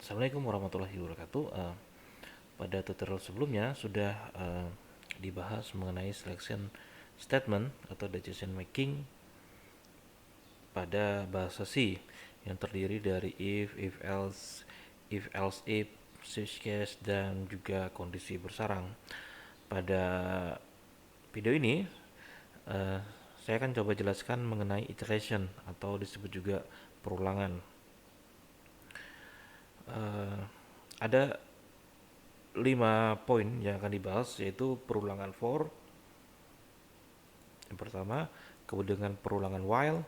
Assalamualaikum warahmatullahi wabarakatuh. Pada tutorial sebelumnya sudah dibahas mengenai selection statement atau decision making pada bahasa C yang terdiri dari if else if, switch case, dan juga kondisi bersarang. Pada video ini uh, saya akan coba jelaskan mengenai iteration atau disebut juga perulangan. Ada 5 poin yang akan dibahas, yaitu perulangan for yang pertama, kemudian perulangan while,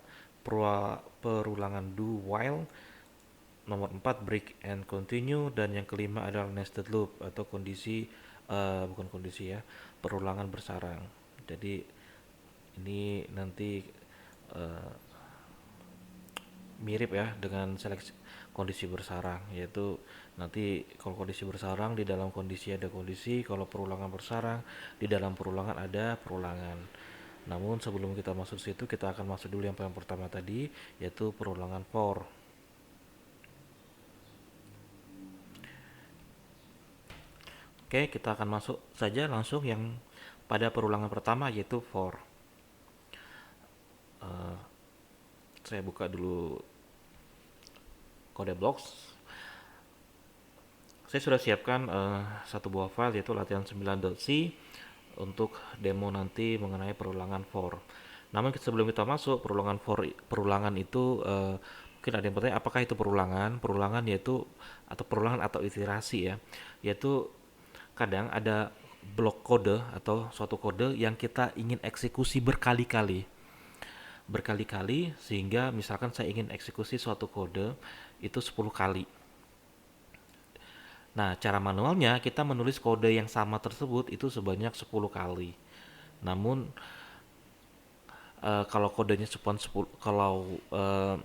perulangan do while, nomor 4 break and continue, dan yang kelima adalah nested loop atau bukan kondisi ya, perulangan bersarang. Jadi ini nanti uh, mirip ya dengan seleksi kondisi bersarang, yaitu nanti kalau kondisi bersarang di dalam kondisi ada kondisi, kalau perulangan bersarang di dalam perulangan ada perulangan. Namun sebelum kita masuk situ, kita akan masuk dulu yang paling pertama tadi, yaitu perulangan for. Oke, kita akan masuk saja langsung yang pada perulangan pertama, yaitu for. Saya buka dulu kode blocks. Saya sudah siapkan satu buah file, yaitu latihan 9.c untuk demo nanti mengenai perulangan for. Namun sebelum kita masuk perulangan itu mungkin ada yang bertanya apakah itu perulangan? Perulangan yaitu atau perulangan atau iterasi ya. Yaitu kadang ada blok kode atau suatu kode yang kita ingin eksekusi berkali-kali. Berkali-kali sehingga misalkan saya ingin eksekusi suatu kode itu 10 kali. Nah, cara manualnya kita menulis kode yang sama tersebut itu sebanyak 10 kali. Namun kalau kodenya kalau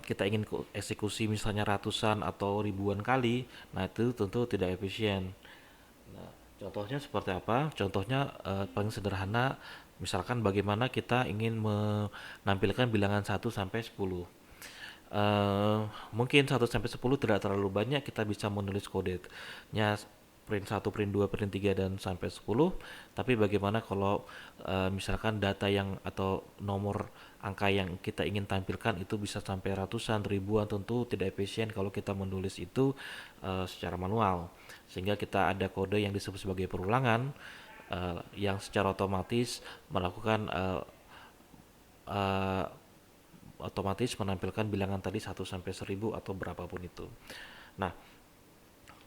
kita ingin eksekusi misalnya ratusan atau ribuan kali, nah itu tentu tidak efisien. Nah, contohnya seperti apa? Contohnya paling sederhana, misalkan bagaimana kita ingin menampilkan bilangan 1 sampai 10. Mungkin 1 sampai 10 tidak terlalu banyak, kita bisa menulis kodenya print 1, print 2, print 3, dan sampai 10. Tapi bagaimana kalau misalkan data yang atau nomor angka yang kita ingin tampilkan itu bisa sampai ratusan, ribuan, tentu tidak efisien kalau kita menulis itu secara manual. Sehingga kita ada kode yang disebut sebagai perulangan yang secara otomatis melakukan uh, otomatis menampilkan bilangan tadi 1 sampai 1000 atau berapapun itu. Nah,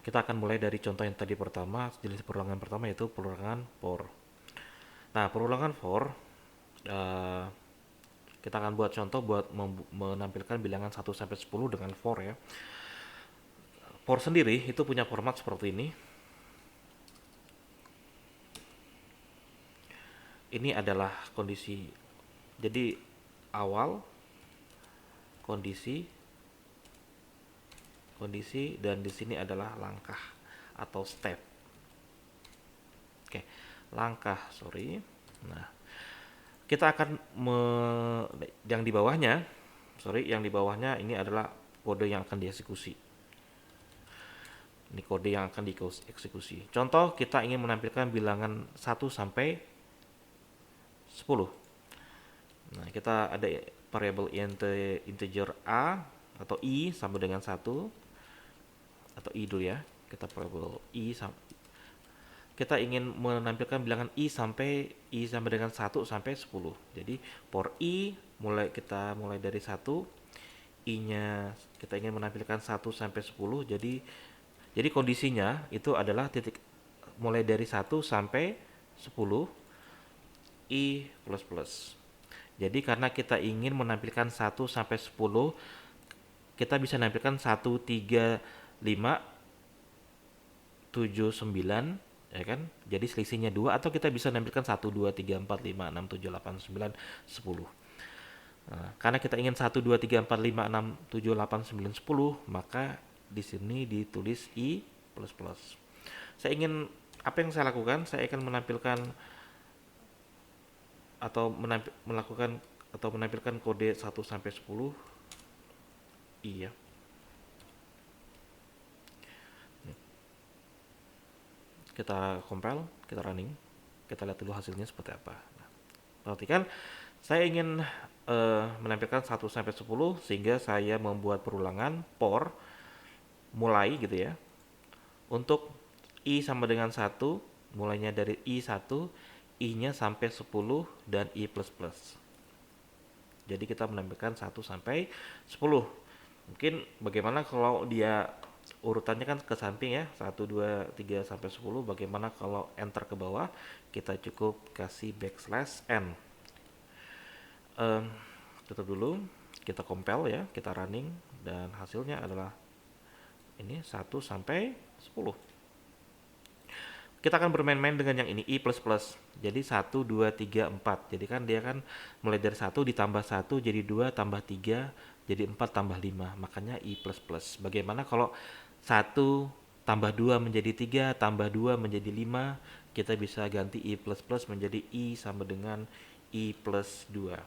kita akan mulai dari contoh yang tadi pertama, jenis perulangan pertama yaitu perulangan for. Nah, perulangan for kita akan buat contoh buat menampilkan bilangan 1 sampai 10 dengan for ya. For sendiri itu punya format seperti ini. Ini adalah kondisi. Jadi awal, kondisi, dan di sini adalah langkah atau step. Oke, langkah, sorry. Nah, kita akan yang di bawahnya, yang di bawahnya ini adalah kode yang akan dieksekusi. Ini kode yang akan dieksekusi. Contoh, kita ingin menampilkan bilangan 1 sampai 10. Nah, kita ada variabel integer a atau i sama dengan 1 atau i dulu ya. Kita variabel kita ingin menampilkan bilangan i sama dengan 1 sampai 10. Jadi for i kita mulai dari 1, i-nya kita ingin menampilkan 1 sampai 10. Jadi kondisinya itu adalah titik mulai dari 1 sampai 10 i plus plus. Jadi karena kita ingin menampilkan 1 sampai 10, kita bisa menampilkan 1, 3, 5, 7, 9, ya kan? Jadi selisihnya 2, atau kita bisa menampilkan 1, 2, 3, 4, 5, 6, 7, 8, 9, 10. Nah, karena kita ingin 1, 2, 3, 4, 5, 6, 7, 8, 9, 10, maka di sini ditulis i plus plus. Apa yang saya lakukan? Saya akan menampilkan atau menampilkan kode 1 sampai 10 i ya. kita compile, kita running, kita lihat dulu hasilnya seperti apa. Nah, perhatikan, saya ingin menampilkan 1 sampai 10 sehingga saya membuat perulangan for mulai gitu ya. Untuk i sama dengan 1, mulainya dari i1, i-nya sampai 10 dan i++. Jadi kita menampilkan 1 sampai 10. Mungkin bagaimana kalau dia urutannya kan ke samping ya, 1, 2, 3 sampai 10. Bagaimana kalau enter ke bawah, kita cukup kasih \n. Tutup dulu, kita compile ya, kita running, dan hasilnya adalah ini 1 sampai 10. Kita akan bermain-main dengan yang ini i++. Jadi 1, 2, 3, 4. Jadi kan dia kan mulai dari 1 ditambah 1 jadi 2 tambah 3 jadi 4 tambah 5. Makanya i++. Bagaimana kalau 1 tambah 2 menjadi 3 tambah 2 menjadi 5, kita bisa ganti i++ menjadi i sama dengan i plus 2.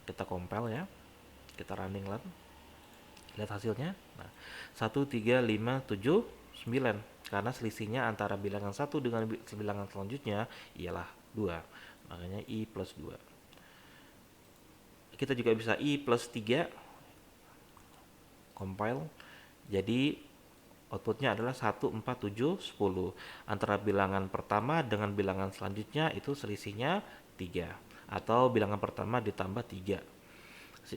Kita compile ya, kita running lah, lihat hasilnya. Nah, 1, 3, 5, 7, 9, karena selisihnya antara bilangan 1 dengan bilangan selanjutnya ialah 2, makanya i plus 2. Kita juga bisa i plus 3, compile, jadi outputnya adalah 1, 4, 7, 10. Antara bilangan pertama dengan bilangan selanjutnya itu selisihnya 3, atau bilangan pertama ditambah 3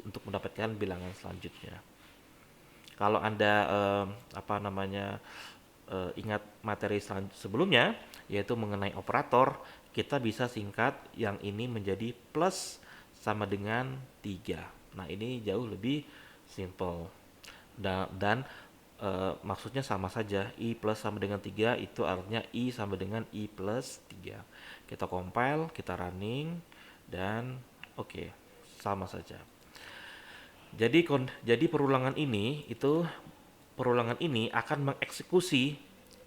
untuk mendapatkan bilangan selanjutnya. Kalau Anda ingat materi sebelumnya, yaitu mengenai operator, kita bisa singkat yang ini menjadi plus sama dengan 3. Nah, ini jauh lebih simple. Dan maksudnya sama saja, i plus sama dengan 3 itu artinya i sama dengan i plus 3. Kita compile, kita running, dan oke, sama saja. Jadi perulangan ini akan mengeksekusi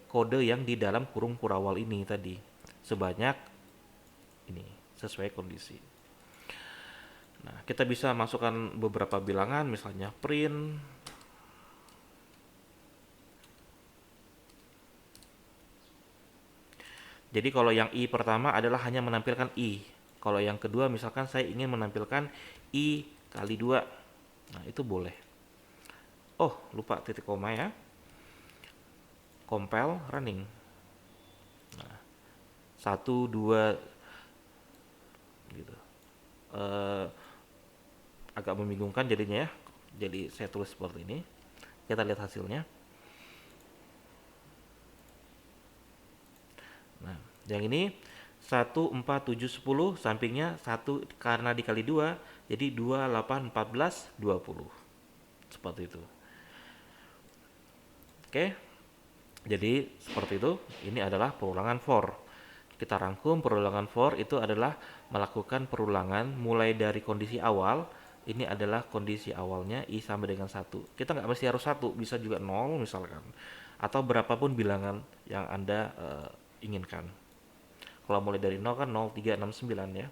kode yang di dalam kurung kurawal ini tadi sebanyak ini sesuai kondisi. Nah, kita bisa masukkan beberapa bilangan, misalnya print jadi kalau yang i pertama adalah hanya menampilkan i. Kalau yang kedua misalkan saya ingin menampilkan i kali 2. Nah, itu boleh. Oh, lupa titik koma ya. Compile, running. Nah, 1, 2 gitu. Agak membingungkan jadinya ya. Jadi saya tulis seperti ini. Kita lihat hasilnya. Nah, yang ini 1, 4, 7, 10, sampingnya 1 karena dikali 2, jadi 2, 8, 14, 20. Seperti itu. Oke, jadi seperti itu. Ini adalah perulangan for. Kita rangkum, perulangan for itu adalah melakukan perulangan mulai dari kondisi awal. Ini adalah kondisi awalnya i sama dengan 1. Kita nggak mesti harus 1, bisa juga 0 misalkan. Atau berapapun bilangan yang Anda inginkan. Kalau mulai dari 0 kan 0, 3, 6, 9 ya.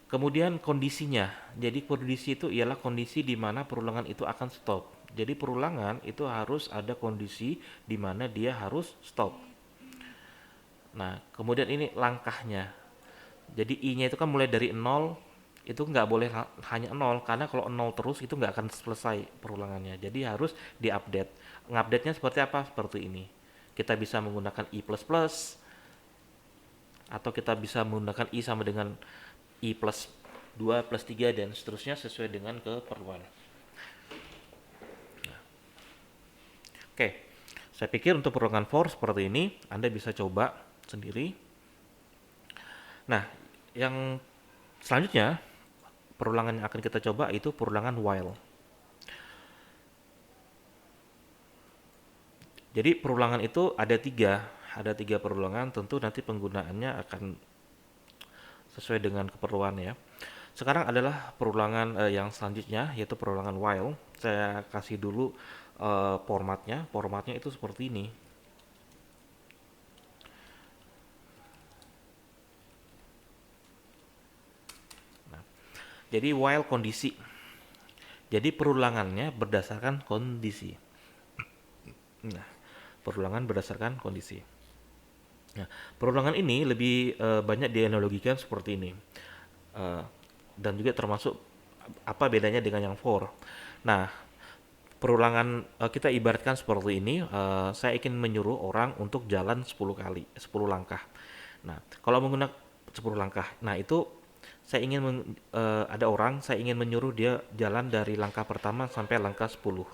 Kemudian kondisinya. Jadi kondisi itu ialah kondisi di mana perulangan itu akan stop. Jadi perulangan itu harus ada kondisi di mana dia harus stop. Nah, kemudian ini langkahnya. Jadi i-nya itu kan mulai dari 0, itu nggak boleh hanya 0, karena kalau 0 terus itu nggak akan selesai perulangannya. Jadi harus diupdate. Ngupdate-nya seperti apa? Seperti ini. Kita bisa menggunakan i++, atau kita bisa menggunakan i sama dengan i plus 2 plus 3 dan seterusnya sesuai dengan keperluan. Nah. Oke, saya pikir untuk perulangan for seperti ini Anda bisa coba sendiri. Nah, yang selanjutnya perulangan yang akan kita coba itu perulangan while. Jadi perulangan itu ada tiga perulangan, tentu nanti penggunaannya akan sesuai dengan keperluan ya. Sekarang adalah perulangan yang selanjutnya, yaitu perulangan while. Saya kasih dulu formatnya. Formatnya itu seperti ini. Nah, jadi while kondisi. Jadi perulangannya berdasarkan kondisi. Nah, perulangan berdasarkan kondisi. Nah, perulangan ini lebih banyak dianalogikan seperti ini. Eh, dan juga termasuk apa bedanya dengan yang for. Nah, perulangan kita ibaratkan seperti ini, saya ingin menyuruh orang untuk jalan 10 kali, 10 langkah. Nah, kalau menggunakan 10 langkah. Nah, itu saya ingin ada orang, saya ingin menyuruh dia jalan dari langkah pertama sampai langkah 10.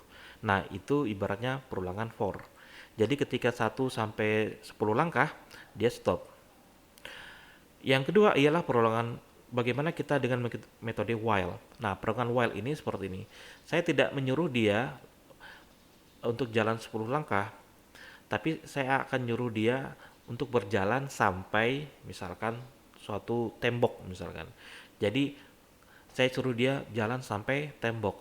Nah, itu ibaratnya perulangan for. Jadi ketika 1 sampai 10 langkah, dia stop. Yang kedua ialah perulangan bagaimana kita dengan metode while. Nah, perulangan while ini seperti ini. Saya tidak menyuruh dia untuk jalan 10 langkah, tapi saya akan nyuruh dia untuk berjalan sampai misalkan suatu tembok misalkan. Jadi saya suruh dia jalan sampai tembok.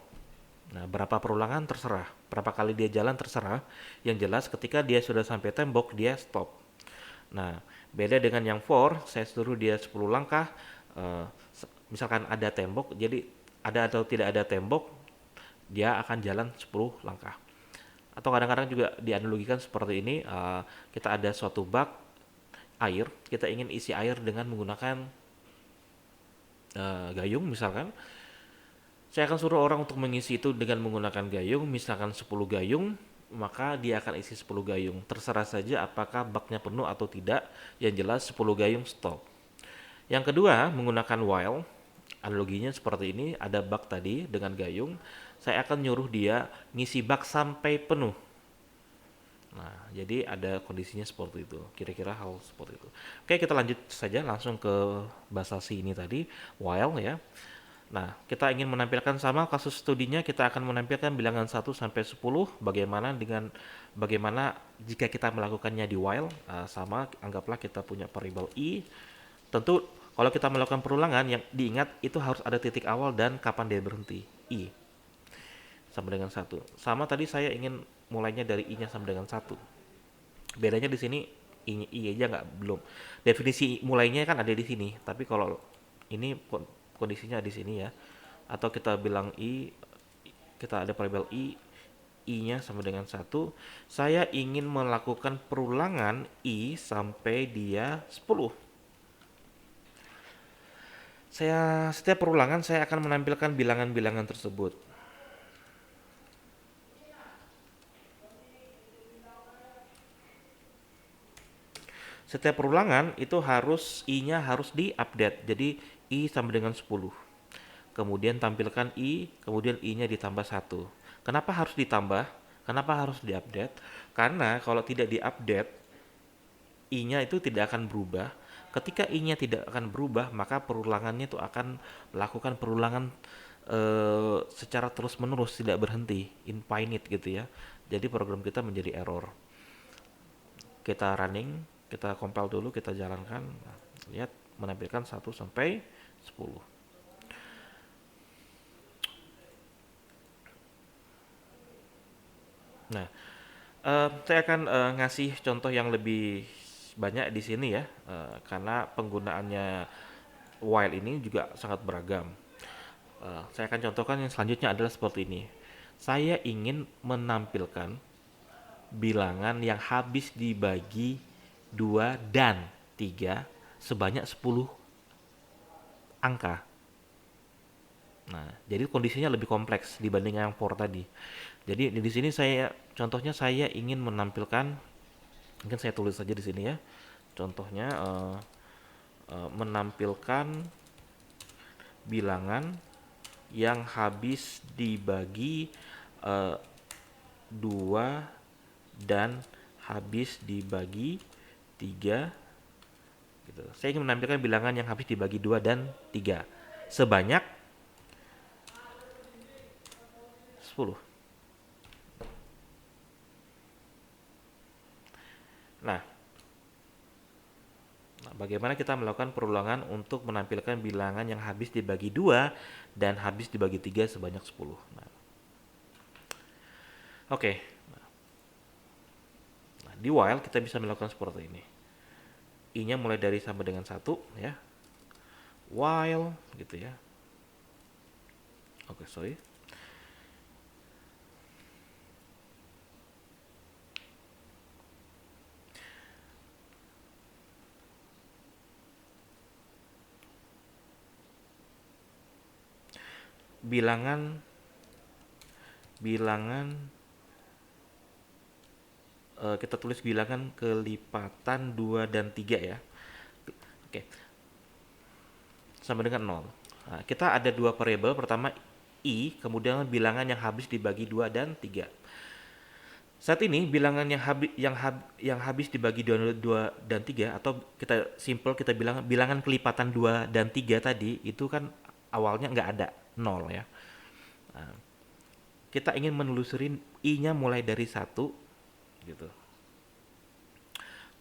Nah, berapa perulangan terserah, berapa kali dia jalan terserah. Yang jelas ketika dia sudah sampai tembok dia stop. Nah, beda dengan yang for, saya suruh dia 10 langkah, eh, misalkan ada tembok, jadi ada atau tidak ada tembok, dia akan jalan 10 langkah. Atau kadang-kadang juga dianalogikan seperti ini, kita ada suatu bak air, kita ingin isi air dengan menggunakan gayung misalkan. Saya akan suruh orang untuk mengisi itu dengan menggunakan gayung, misalkan 10 gayung, maka dia akan isi 10 gayung. Terserah saja apakah baknya penuh atau tidak, yang jelas 10 gayung stop. Yang kedua, menggunakan while, analoginya seperti ini, ada bak tadi dengan gayung, saya akan nyuruh dia ngisi bak sampai penuh. Nah, jadi ada kondisinya seperti itu. Kira-kira hal seperti itu. Oke, kita lanjut saja langsung ke bahasa C ini tadi, while ya. Nah, kita ingin menampilkan sama kasus studinya, kita akan menampilkan bilangan 1 sampai 10. Bagaimana jika kita melakukannya di while, sama anggaplah kita punya variable i. Tentu kalau kita melakukan perulangan yang diingat itu harus ada titik awal dan kapan dia berhenti. I sama dengan 1. Sama tadi saya ingin mulainya dari i-nya sama dengan 1. Bedanya di sini i aja nggak belum. Definisi mulainya kan ada di sini, tapi kalau ini kondisinya di sini ya. Atau kita bilang kita ada variabel i-nya sama dengan 1. Saya ingin melakukan perulangan i sampai dia 10. Setiap perulangan saya akan menampilkan bilangan-bilangan tersebut. Setiap perulangan itu i-nya harus diupdate. Jadi i sama dengan 10. Kemudian tampilkan i, kemudian i-nya ditambah 1. Kenapa harus ditambah? Kenapa harus diupdate? Karena kalau tidak diupdate, i-nya itu tidak akan berubah. Ketika i-nya tidak akan berubah, maka perulangannya itu akan melakukan perulangan secara terus-menerus, tidak berhenti, infinite gitu ya. Jadi program kita menjadi error. Kita running, kita compile dulu, kita jalankan. Nah, lihat menampilkan 1 sampai 10. Nah, saya akan ngasih contoh yang lebih banyak di sini ya, karena penggunaannya while ini juga sangat beragam. Saya akan contohkan yang selanjutnya adalah seperti ini. Saya ingin menampilkan bilangan yang habis dibagi 2 dan 3 sebanyak 10 angka. Nah, jadi kondisinya lebih kompleks dibanding yang for tadi. Jadi di sini contohnya saya ingin menampilkan, mungkin saya tulis saja di sini ya. Contohnya menampilkan bilangan yang habis dibagi 2 dan habis dibagi 3 gitu. Saya ingin menampilkan bilangan yang habis dibagi 2 dan 3 sebanyak 10. Nah, bagaimana kita melakukan perulangan untuk menampilkan bilangan yang habis dibagi 2 dan habis dibagi 3 sebanyak 10. Nah, oke. Nah, di while kita bisa melakukan seperti ini. I-nya mulai dari sama dengan 1 ya. While gitu ya. Oke, sorry. bilangan kita tulis bilangan kelipatan 2 dan 3 ya. Oke, sama dengan 0. Nah, kita ada dua variabel, pertama I, kemudian bilangan yang habis dibagi 2 dan 3. Saat ini bilangan yang habis dibagi 2 dan 3, atau kita simple kita bilang bilangan kelipatan 2 dan 3 tadi itu kan awalnya nggak ada 0 ya. Nah, kita ingin menelusuri I-nya mulai dari 1 gitu.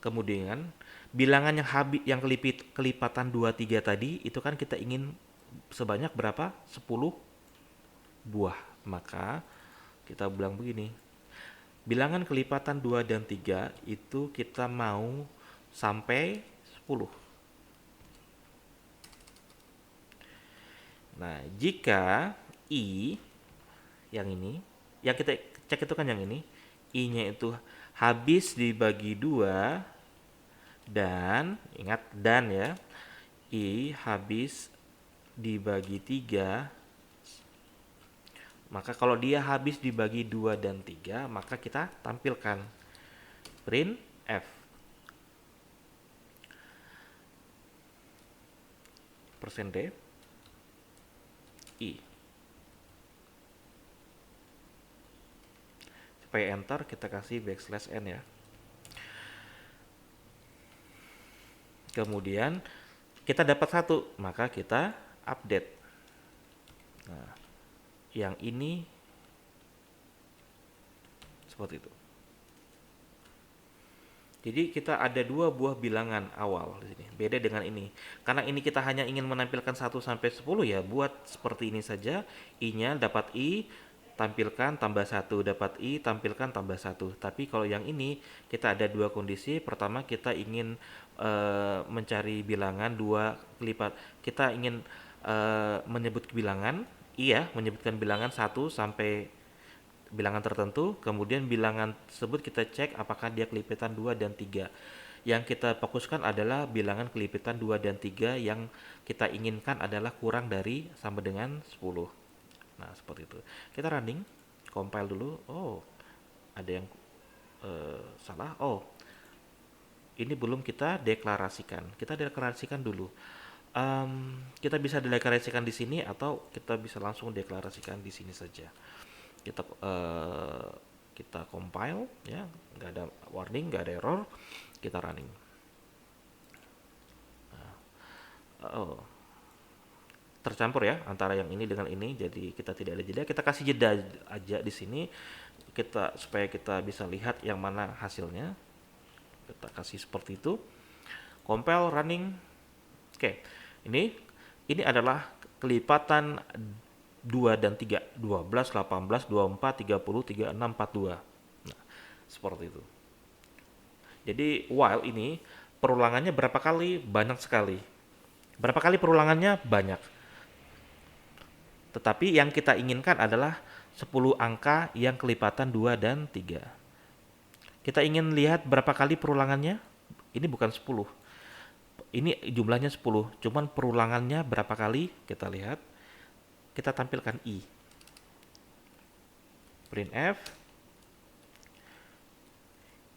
Kemudian bilangan yang kelipatan 2 3 tadi itu kan kita ingin sebanyak berapa? 10 buah. Maka kita bilang begini. Bilangan kelipatan 2 dan 3 itu kita mau sampai 10. Nah, jika I yang ini, yang kita cek itu kan yang ini, I-nya itu habis dibagi 2 dan, ingat dan ya, I habis dibagi 3. Maka kalau dia habis dibagi 2 dan 3, maka kita tampilkan print F. %D I. Supaya enter kita kasih \n ya. Kemudian kita dapat 1, maka kita update. Nah, yang ini seperti itu. Jadi kita ada 2 buah bilangan awal di sini. Beda dengan ini. Karena ini kita hanya ingin menampilkan 1 sampai 10 ya, buat seperti ini saja. I-nya dapat I, tampilkan tambah 1, dapat I, tampilkan tambah 1. Tapi kalau yang ini kita ada 2 kondisi. Pertama kita ingin mencari bilangan 2 kelipat. Kita ingin menyebut bilangan, iya, menyebutkan bilangan 1 sampai bilangan tertentu, kemudian bilangan tersebut kita cek apakah dia kelipatan 2 dan 3. Yang kita fokuskan adalah bilangan kelipatan 2 dan 3 yang kita inginkan adalah kurang dari sama dengan 10. Nah, seperti itu. Kita running, compile dulu. Oh, ada yang salah. Oh, ini belum kita deklarasikan. Kita deklarasikan dulu. Kita bisa deklarasikan di sini atau kita bisa langsung deklarasikan di sini saja. Kita compile ya, nggak ada warning, nggak ada error, kita running. Tercampur ya antara yang ini dengan ini, jadi kita tidak ada jeda. Kita kasih jeda aja di sini supaya kita bisa lihat yang mana hasilnya. Kita kasih seperti itu, compile, running. Oke, ini adalah kelipatan 2 dan 3, 12, 18, 24, 30, 36, 42. Nah, seperti itu. Jadi while ini perulangannya berapa kali? Banyak sekali. Berapa kali perulangannya? Banyak. Tetapi yang kita inginkan adalah 10 angka yang kelipatan 2 dan 3. Kita ingin lihat berapa kali perulangannya? Ini bukan 10. Ini jumlahnya 10, cuman perulangannya berapa kali? Kita lihat. Kita tampilkan I. Printf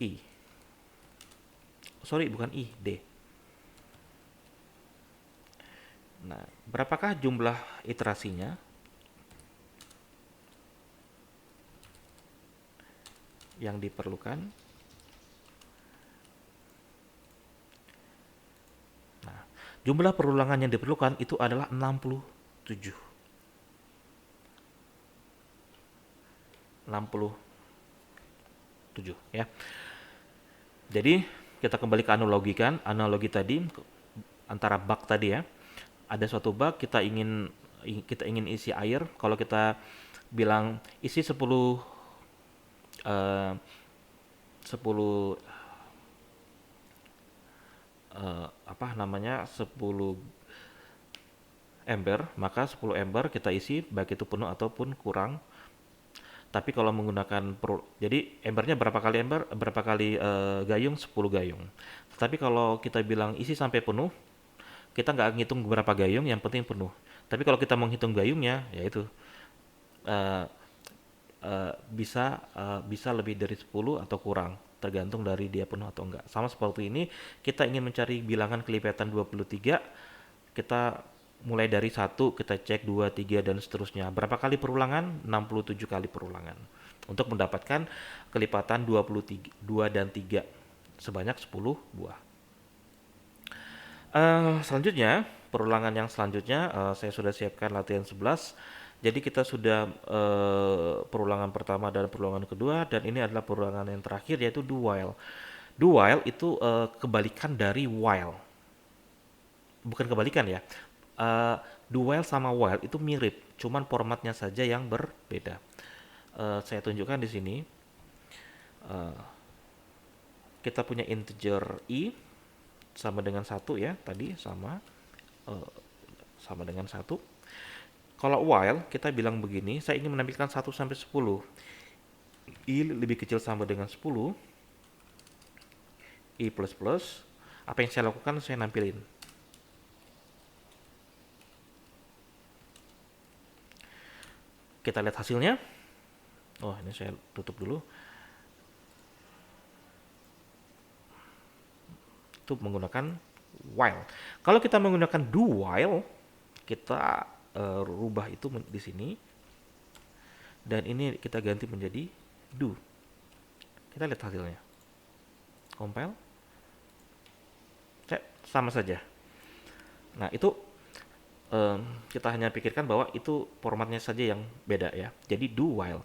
I. Sorry, bukan I, D. Nah, berapakah jumlah iterasinya? Yang diperlukan. Nah, jumlah perulangan yang diperlukan itu adalah 67. 67 ya. Jadi kita kembali ke analogi tadi antara bak tadi ya. Ada suatu bak kita ingin isi air. Kalau kita bilang isi 10 ember, maka 10 ember kita isi baik itu penuh ataupun kurang. Tapi kalau menggunakan jadi embernya berapa kali gayung? 10 gayung. Tapi kalau kita bilang isi sampai penuh, kita nggak ngitung berapa gayung, yang penting penuh. Tapi kalau kita menghitung gayungnya, yaitu uh, bisa lebih dari 10 atau kurang, tergantung dari dia penuh atau enggak. Sama seperti ini, kita ingin mencari bilangan kelipatan 23, kita mulai dari 1, kita cek 2, 3, dan seterusnya. Berapa kali perulangan? 67 kali perulangan. Untuk mendapatkan kelipatan 23, 2 dan 3 sebanyak 10 buah. Selanjutnya, perulangan yang selanjutnya, saya sudah siapkan latihan 11. Jadi kita sudah perulangan pertama dan perulangan kedua, dan ini adalah perulangan yang terakhir, yaitu do while. Do while itu kebalikan dari while. Bukan kebalikan ya. Do while sama while itu mirip, cuman formatnya saja yang berbeda. Saya tunjukkan di sini. Uh, kita punya integer i sama dengan 1 ya, tadi sama dengan 1. Kalau while kita bilang begini, saya ingin menampilkan 1 sampai 10. I lebih kecil sama dengan 10. I plus plus. Apa yang saya lakukan? Saya nampilin. Kita lihat hasilnya. Oh, ini saya tutup dulu. Itu menggunakan while. Kalau kita menggunakan do while, kita rubah itu di sini, dan ini kita ganti menjadi do. Kita lihat hasilnya. Compile. Cek, sama saja. Nah, itu kita hanya pikirkan bahwa itu formatnya saja yang beda ya. Jadi do while.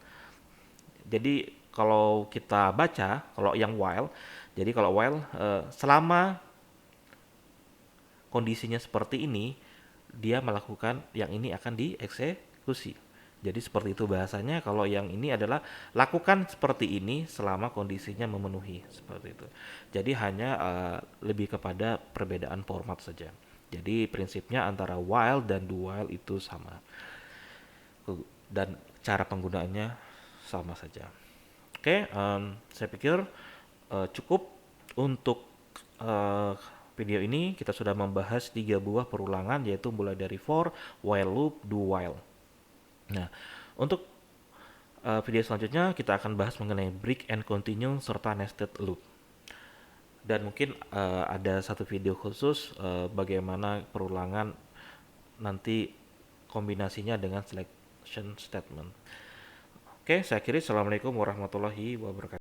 Jadi kalau kita baca, kalau yang while, jadi kalau while selama kondisinya seperti ini, dia melakukan yang ini akan dieksekusi. Jadi seperti itu bahasanya. Kalau yang ini adalah lakukan seperti ini selama kondisinya memenuhi, seperti itu. Jadi hanya lebih kepada perbedaan format saja. Jadi prinsipnya antara while dan do while itu sama, dan cara penggunaannya sama saja. Oke, saya pikir cukup untuk video ini. Kita sudah membahas 3 buah perulangan, yaitu mulai dari for, while loop, do while. Nah, untuk video selanjutnya kita akan bahas mengenai break and continue serta nested loop. Dan mungkin ada satu video khusus bagaimana perulangan nanti kombinasinya dengan selection statement. Oke, saya akhiri. Assalamualaikum warahmatullahi wabarakatuh.